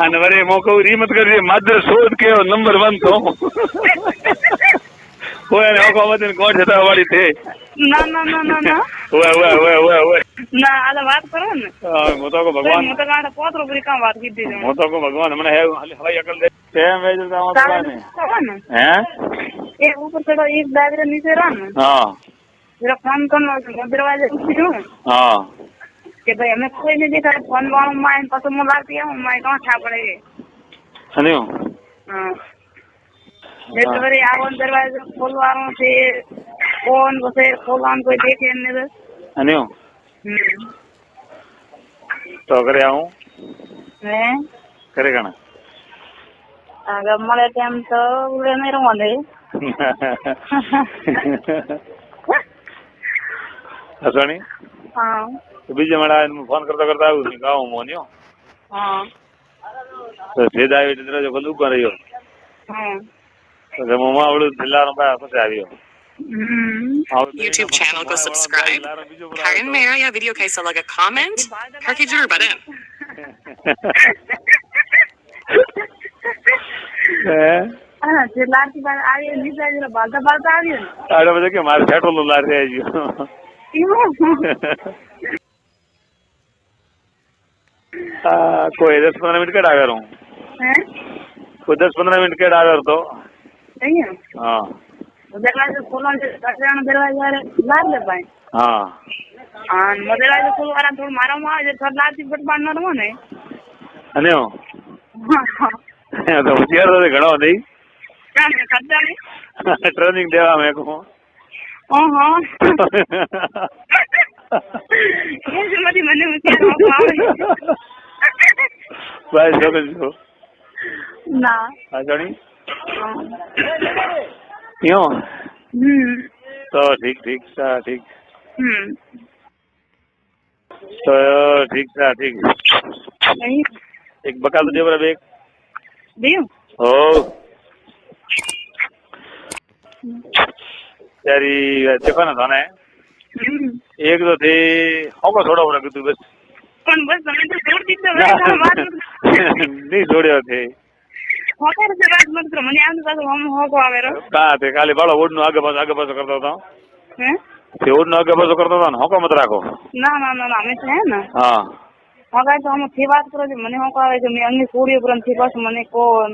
અને વરે મો કહું રી મત કરજે માત્ર શોધ કે નંબર 1 તો ઓય ને ઓકો મત કોણ જતા વાળી થે ના ના ના ના ના ઓય ના આ વાત કરો ને મો તો કો ભગવાન મો તો કાંઠે પોતરો પૂરી કામ વાત કીધી છે મો તો કો ભગવાન મને હવાઈ અકલ દે કેમ વેજ કામ ને હે એ ઉપર ચડો એક દાદરા નીચે રહો ને હા જરા ફોન કરનો દરવાજે ઉભી રહું હા કે ભાઈ અમે કોઈ નહીં દેખાય ફોન વાળો માં પછી હું લાગતી આવું માં કોણ છા પડે અને હા એટલે આવો દરવાજો ખોલવાનો છે ફોન પછી ખોલવાનું કોઈ દેખે નહીં અને તો કરે આવું હે કરે કણા આગળ મળે તેમ તો ઉડે નહીં રહો દે હસણી હા બીજે મળા ફોન કરતા કરતા આવ્યું ગાઉં મોન્યો હા તો ભેદ આવ્યો એટલે દરવાજો ખોલ ઉભો રહ્યો હા તો મોમાં આવડું દિલ્લાનો ભાઈ પછી આવ્યો YouTube channel को सब्सक्राइब Karan मेरा यह वीडियो कैसा लगा कमेंट करके जरूर बताएं હા જે લાડકી બાર આવી લીધા જરા બાલતા બાલતા આવ્યો ને આડે બધે કે મારે સેટોલો લાર રહી ગયો કોઈ 10-15 મિનિટ કેડ આવ્યો હું હે કોઈ 10-15 મિનિટ કેડ આવ્યો તો અહીંયા હા દરવાજો ખોલવાનો દરવાજો લાર લે ભાઈ હા હા દરવાજો ખોલવાના થોડું મારામાં આવે છે થોડા લાડકી બટ બાર ન રહો ને અને તો હોશિયાર તો ઘણો નહીં ખર્ચા નહીં ટ્રેનિંગ દેવા મેં કહું મને હોશિયાર ભાઈ છોકરી ના હા જાણી યો તો ઠીક ઠીક ઠીક તો ઠીક ઠીક એક બકાલ તો દેવરા બેગ દેવ હો તારી દેખો ને તને એક તો થી હોકો છોડો પડે કીધું બસ પણ બસ તમે તો છોડ દીધો નહીં છોડ્યો છે હોકાર છે વાત મત કરો મને આમ તો હમ હોકો આવે રો કા તે ખાલી બાળો ઓડ નું આગળ પાછો કરતો હતો હે તે ઓડ નું આગળ પાછો કરતો હતો ને હોકો મત રાખો ના ના ના અમે છે ને હા હોકાર તો અમે થી વાત કરો છો મને હોકો આવે છે મેં અન્ય છોડ્યો પર થી પાછું મને કોણ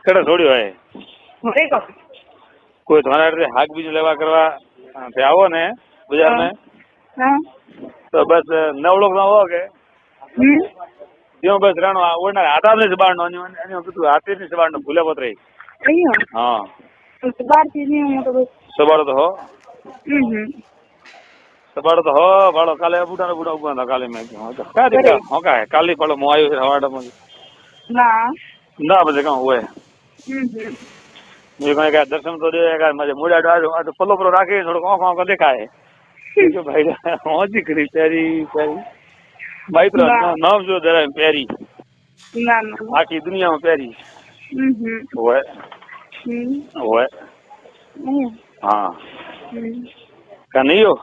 કેડે છોડ્યો હે હરે કો કોઈ તમારા હાક બીજું લેવા કરવા તે આવો ને બજાર ને હા તો બસ નવડો ન હો કે ત્યાં બસ રાણો ઓળના હાથા ને સબાડનો અને કીધું હાથે ની સબાડનો ભૂલે પતરે અહીંયા હા બાર થી નહીં હું તો બસ સબાડો તો હો સબાડો તો હો ભાડો કાલે બુઢા ઉભા હતા કાલે મેં કા દીકરા હો કા કાલે ભાડો મો આવ્યો છે હવાડામાં ના ના બધે કાં હોય મેં કઈ દર્શન તો દે મજે મોડા આ તો પલ્લો પલો રાખી થોડોક આંખો દેખાય કે ભાઈ હો દીકરી પ્યારી પ્યારી ભાઈ તો નામ જો જરા પ્યારી ના ના આખી દુનિયામાં પ્યારી હોય હોય હા કા નહીં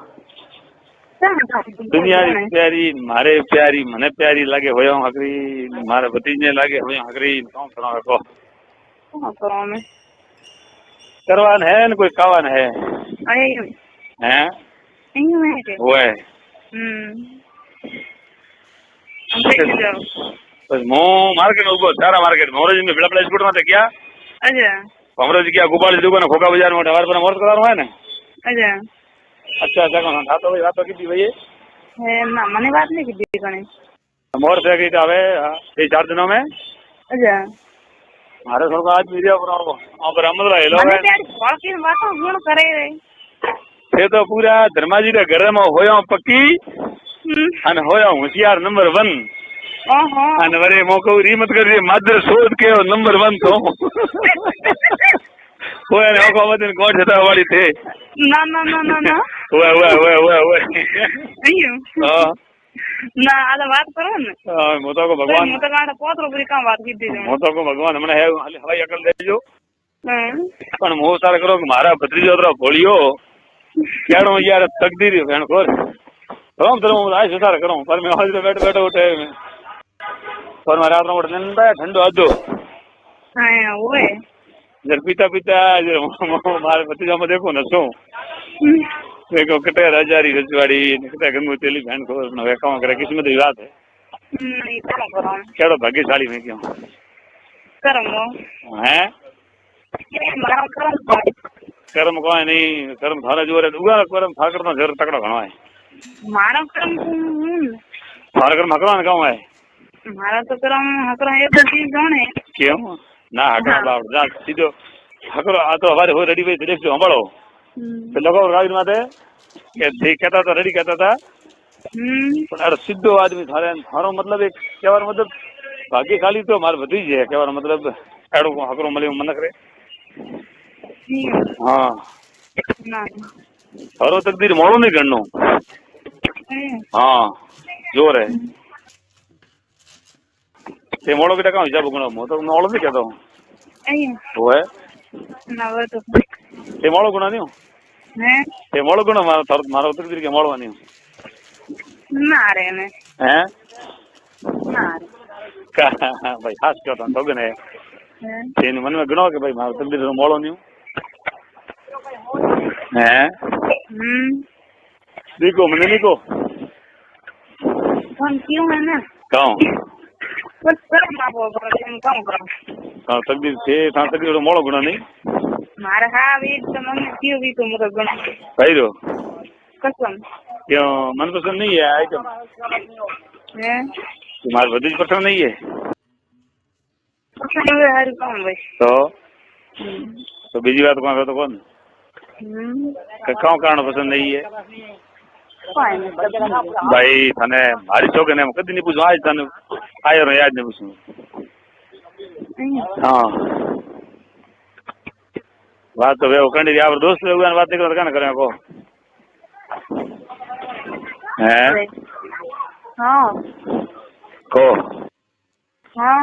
દુનિયાની પ્યારી મારે પ્યારી મને પ્યારી લાગે હોય હકરી મારા ભતીજને લાગે હોય હકરી શું કરો કરવાન હે ને કોઈ કાવાન હે હે હોય બસ હું માર્કેટ ઉભો સારા માર્કેટ મોરજ में बिड़ा स्कूट में क्या अच्छा અમરોજ ગયા ગોપાલ દુકાન ખોખા બજાર માં વાર પર મોરત કરવાનું હોય ને अच्छा અચ્છા અચ્છા કોણ થાતો ભાઈ વાતો કીધી ભાઈ હે ના મને વાત નહીં કીધી કણે મોર से की હવે એ 4 दिनों में अच्छा મારે થોડો આજ મીડિયા પર અમલ રહેલો મને ત્યારે બાકી વાતો ગુણ કરે તે તો પૂરા ધર્માજી ના ઘરે માં હોયો પક્કી અને હોયો હોશિયાર નંબર 1 અને વરે મો કહું રી મત કરજે માત્ર શોધ કે નંબર 1 તો ઓય ને ઓકો મત કોણ જતા વાળી થે ના ના ના ના ના ઓય અહીંયા ના આ વાત કરો ને મો તો કો ભગવાન મો તો કાંઠે પોતરો પૂરી કામ વાત કીધી છે મો તો કો ભગવાન હમણે હવાઈ અકલ દેજો પણ મો સાર કરો કે મારા ભત્રીજો તો ભોળિયો કેડો યાર તકદીર ભેણ ખોર રામ તરમ આ સુધાર કરું પર મેં હાજર બેઠો ઉઠે और मारा रात में ठंडा ठंडो आदो हाँ वो है जर पीता पीता मारे भतीजा में देखो न शो देखो कटे राजारी रजवाड़ी कटे गंगू तेली बहन को न वेकावा करे किस्मत की बात है नहीं करो केड़ो भाग्यशाली में क्यों करो हैं मारो करो कर्म कोई नहीं कर्म थारा जोरे उगा कर्म थाकर तो जर तकड़ो घणो है मारो कर्म थारा कर्म हकड़ा न गाँव है मारा तो कर्म हकड़ा एक चीज जाने क्यों ना हकड़ा बाप जा सीधो हकड़ो आ तो हमारे हो रेडी पे देख जो हमारो तो लोगों राज माते के ठीक कहता था रेडी कहता था पर सीधो आदमी थारे थारो मतलब एक केवार मतलब भाग्यशाली तो मार भतीज है केवार मतलब एड़ो हकड़ो मले मन करे हाँ थारो तकदीर मोड़ो नहीं करनो हाँ जोर है ते मोड़ो बेटा कहाँ हिसाब गुणा मो तो मोड़ो नहीं कहता हूँ वो है ना वो तो ते मोड़ो गुणा नहीं हो हैं ते मोड़ो गुणा मारो मारो तकदीर के मोड़ो नहीं हो ना रे ने हैं ना का भाई हाथ क्यों था तो गने तेन मन में गणो के भाई मारो तकदीर मोड़ो नहीं हो हैं देखो मैंने नहीं को कौन क्यों है ना कहूँ बस कर्म आपो काम करो हाँ तकदीर थे था तकदीर मोड़ो गुणा नहीं मारे हाँ भी तो मम्मी क्यों भी तुम तो गण भाई रो कसम क्यों मनपसंद नहीं है आइटम हैं तुम्हारे भतीज पसंद नहीं है कसम है हर काम भाई तो बीजी बात कौन तो कौन कौन कारण पसंद नहीं है भाई थाने मारी छोके ने कदी नहीं पूछो आज थाने आयो रे याद नहीं पूछूं हाँ बात तो वे कंडी यार दोस्त लोग बात करो तो क्या करे को हैं हाँ को हाँ